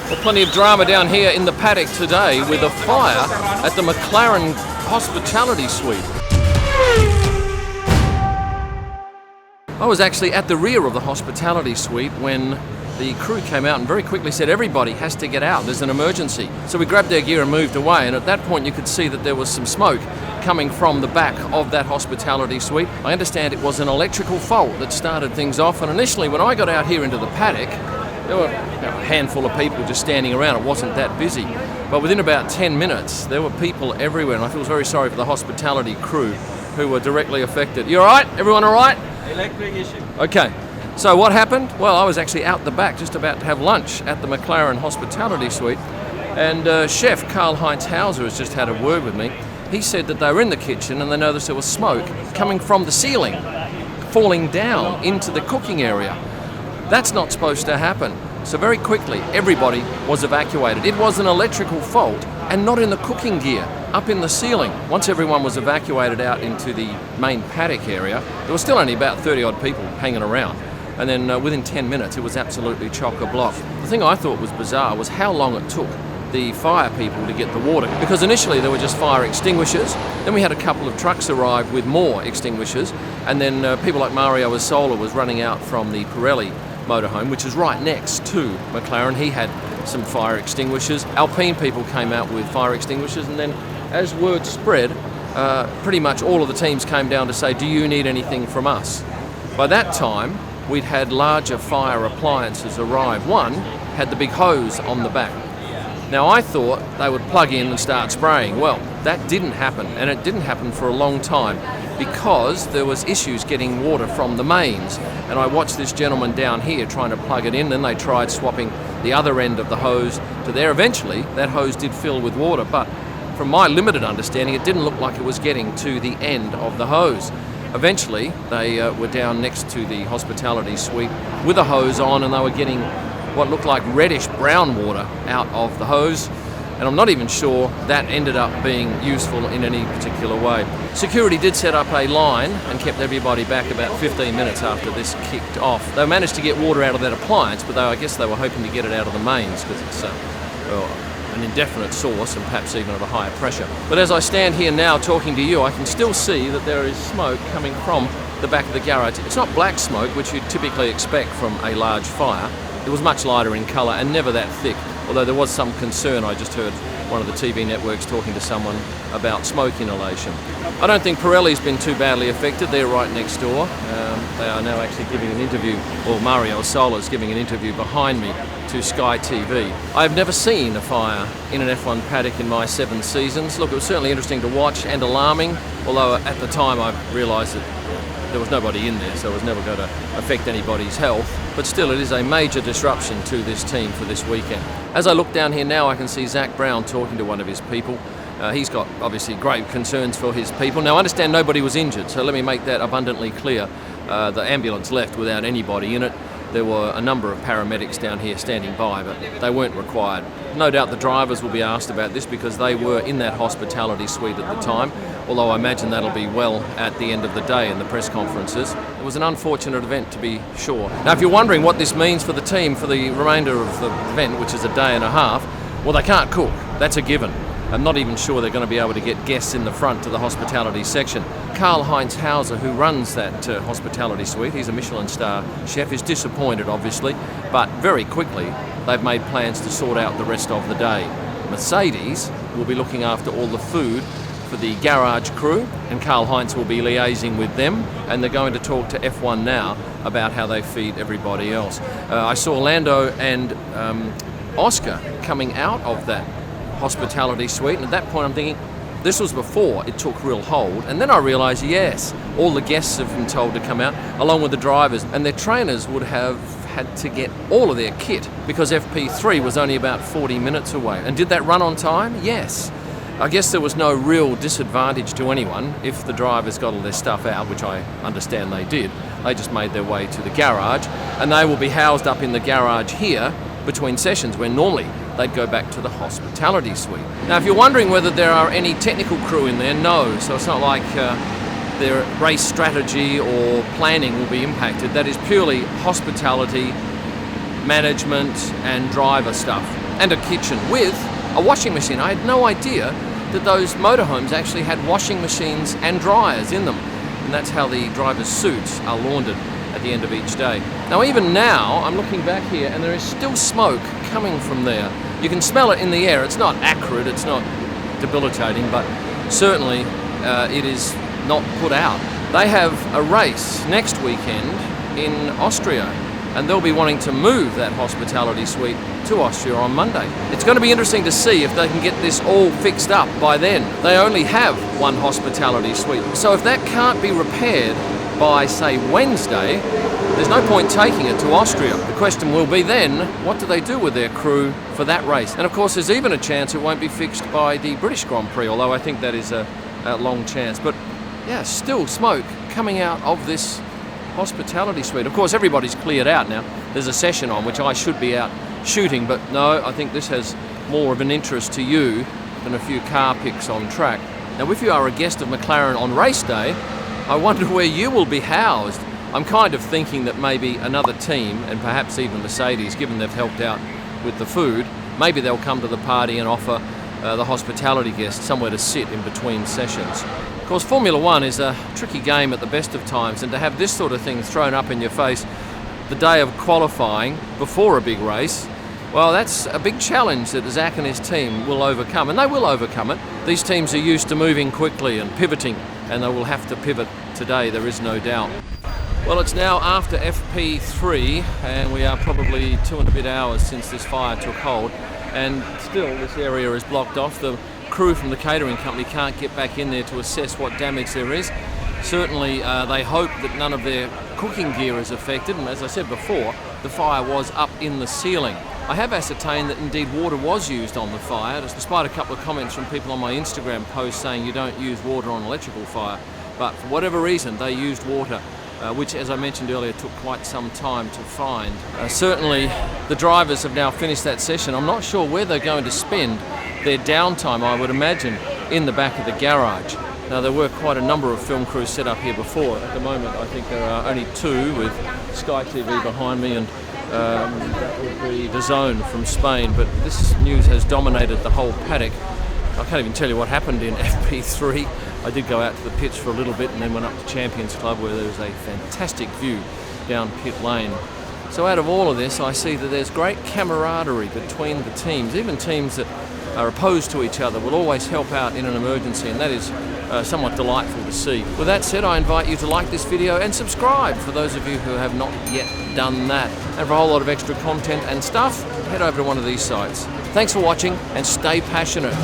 Well, plenty of drama down here in the paddock today with a fire at the Mclaren Hospitality Suite. I was actually at the rear of the Hospitality Suite when the crew came out and very quickly said everybody has to get out, there's an emergency. So we grabbed their gear and moved away, and at that point you could see that there was some smoke coming from the back of that Hospitality Suite. I understand it was an electrical fault that started things off, and initially when I got out here into the paddock, there were a handful of people just standing around. It wasn't that busy. But within about 10 minutes, there were people everywhere, and I feel very sorry for the hospitality crew who were directly affected. You all right? Everyone all right? Electric issue. Okay. So what happened? Well, I was actually out the back just about to have lunch at the Mclaren Hospitality Suite, and Chef Karl-Heinz Hauser has just had a word with me. He said that they were in the kitchen and they noticed there was smoke coming from the ceiling, falling down into the cooking area. That's not supposed to happen. So very quickly, everybody was evacuated. It was an electrical fault and not in the cooking gear, up in the ceiling. Once everyone was evacuated out into the main paddock area, there was still only about 30 odd people hanging around. And then within 10 minutes, it was absolutely chock-a-block. The thing I thought was bizarre was how long it took the fire people to get the water. Because initially there were just fire extinguishers, then we had a couple of trucks arrive with more extinguishers, and then people like Mario Asola was running out from the Pirelli motorhome, which is right next to Mclaren. He had some fire extinguishers. Alpine people came out with fire extinguishers, and then as word spread, pretty much all of the teams came down to say, do you need anything from us? By that time, we'd had larger fire appliances arrive. One had the big hose on the back. Now I thought they would plug in and start spraying. Well, that didn't happen, and it didn't happen for a long time because there was issues getting water from the mains. And I watched this gentleman down here trying to plug it in, then they tried swapping the other end of the hose to there. Eventually, that hose did fill with water, but from my limited understanding, it didn't look like it was getting to the end of the hose. Eventually, they were down next to the hospitality suite with a hose on, and they were getting what looked like reddish brown water out of the hose. And I'm not even sure that ended up being useful in any particular way. Security did set up a line and kept everybody back about 15 minutes after this kicked off. They managed to get water out of that appliance, but I guess they were hoping to get it out of the mains because it's an indefinite source and perhaps even at a higher pressure. But as I stand here now talking to you, I can still see that there is smoke coming from the back of the garage. It's not black smoke, which you'd typically expect from a large fire. It was much lighter in colour and never that thick, although there was some concern. I just heard one of the TV networks talking to someone about smoke inhalation. I don't think Pirelli's been too badly affected. They're right next door. They are now actually giving an interview, or Mario Sola's giving an interview behind me to Sky TV. I've never seen a fire in an F1 paddock in my 7 seasons. Look, it was certainly interesting to watch and alarming, although at the time I realised that there was nobody in there, so it was never going to affect anybody's health. But still, it is a major disruption to this team for this weekend. As I look down here now, I can see Zach Brown talking to one of his people. He's got obviously great concerns for his people. Now, I understand nobody was injured, so let me make that abundantly clear. The ambulance left without anybody in it. There were a number of paramedics down here standing by, but they weren't required. No doubt the drivers will be asked about this because they were in that hospitality suite at the time, although I imagine that'll be well at the end of the day in the press conferences. It was an unfortunate event, to be sure. Now, if you're wondering what this means for the team for the remainder of the event, which is a day and a half, well, they can't cook. That's a given. I'm not even sure they're going to be able to get guests in the front to the hospitality section. Karl-Heinz Hauser, who runs that hospitality suite, he's a Michelin star chef, is disappointed, obviously, but very quickly they've made plans to sort out the rest of the day. Mercedes will be looking after all the food for the garage crew, and Karl-Heinz will be liaising with them, and they're going to talk to F1 now about how they feed everybody else. I saw Lando and Oscar coming out of that hospitality suite, and at that point I'm thinking this was before it took real hold, and then I realised yes, all the guests have been told to come out along with the drivers, and their trainers would have had to get all of their kit because FP3 was only about 40 minutes away. And did that run on time? Yes. I guess there was no real disadvantage to anyone if the drivers got all their stuff out, which I understand they did. They just made their way to the garage, and they will be housed up in the garage here between sessions where normally they'd go back to the hospitality suite. Now, if you're wondering whether there are any technical crew in there, no. So it's not like their race strategy or planning will be impacted. That is purely hospitality, management and driver stuff. and a kitchen with a washing machine. I had no idea that those motorhomes actually had washing machines and dryers in them. And that's how the driver's suits are laundered at the end of each day. Now even now, I'm looking back here and there is still smoke coming from there. You can smell it in the air. It's not acrid, it's not debilitating, but certainly it is not put out. They have a race next weekend in Austria, and they'll be wanting to move that hospitality suite to Austria on Monday. It's going to be interesting to see if they can get this all fixed up by then. They only have one hospitality suite, so if that can't be repaired by, say, Wednesday, there's no point taking it to Austria. The question will be then, what do they do with their crew for that race? And of course, there's even a chance it won't be fixed by the British Grand Prix, although I think that is a long chance. But yeah, still smoke coming out of this hospitality suite. Of course, everybody's cleared out now. There's a session on which I should be out shooting, but no, I think this has more of an interest to you than a few car pics on track. Now, if you are a guest of McLaren on race day, I wonder where you will be housed. I'm kind of thinking that maybe another team, and perhaps even Mercedes, given they've helped out with the food, maybe they'll come to the party and offer the hospitality guests somewhere to sit in between sessions. Of course, Formula One is a tricky game at the best of times, and to have this sort of thing thrown up in your face the day of qualifying before a big race, well, that's a big challenge that Zach and his team will overcome, and they will overcome it. These teams are used to moving quickly and pivoting, and they will have to pivot today, there is no doubt. Well, it's now after FP3, and we are probably 2 and a bit hours since this fire took hold, and still this area is blocked off. The crew from the catering company can't get back in there to assess what damage there is. Certainly they hope that none of their cooking gear is affected, and as I said before, the fire was up in the ceiling. I have ascertained that indeed water was used on the fire, despite a couple of comments from people on my Instagram post saying you don't use water on electrical fire, but for whatever reason they used water, which, as I mentioned earlier, took quite some time to find. Certainly the drivers have now finished that session. I'm not sure where they're going to spend their downtime. I would imagine in the back of the garage. Now, there were quite a number of film crews set up here before. At the moment, I think there are only 2 with Sky TV behind me, and that would be the Zone from Spain. But this news has dominated the whole paddock. I can't even tell you what happened in FP3. I did go out to the pits for a little bit and then went up to Champions Club, where there was a fantastic view down pit lane. So out of all of this, I see that there's great camaraderie between the teams. Even teams that are opposed to each other will always help out in an emergency, and that is somewhat delightful to see. With that said, I invite you to like this video and subscribe for those of you who have not yet done that. And for a whole lot of extra content and stuff, head over to one of these sites. Thanks for watching, and stay passionate.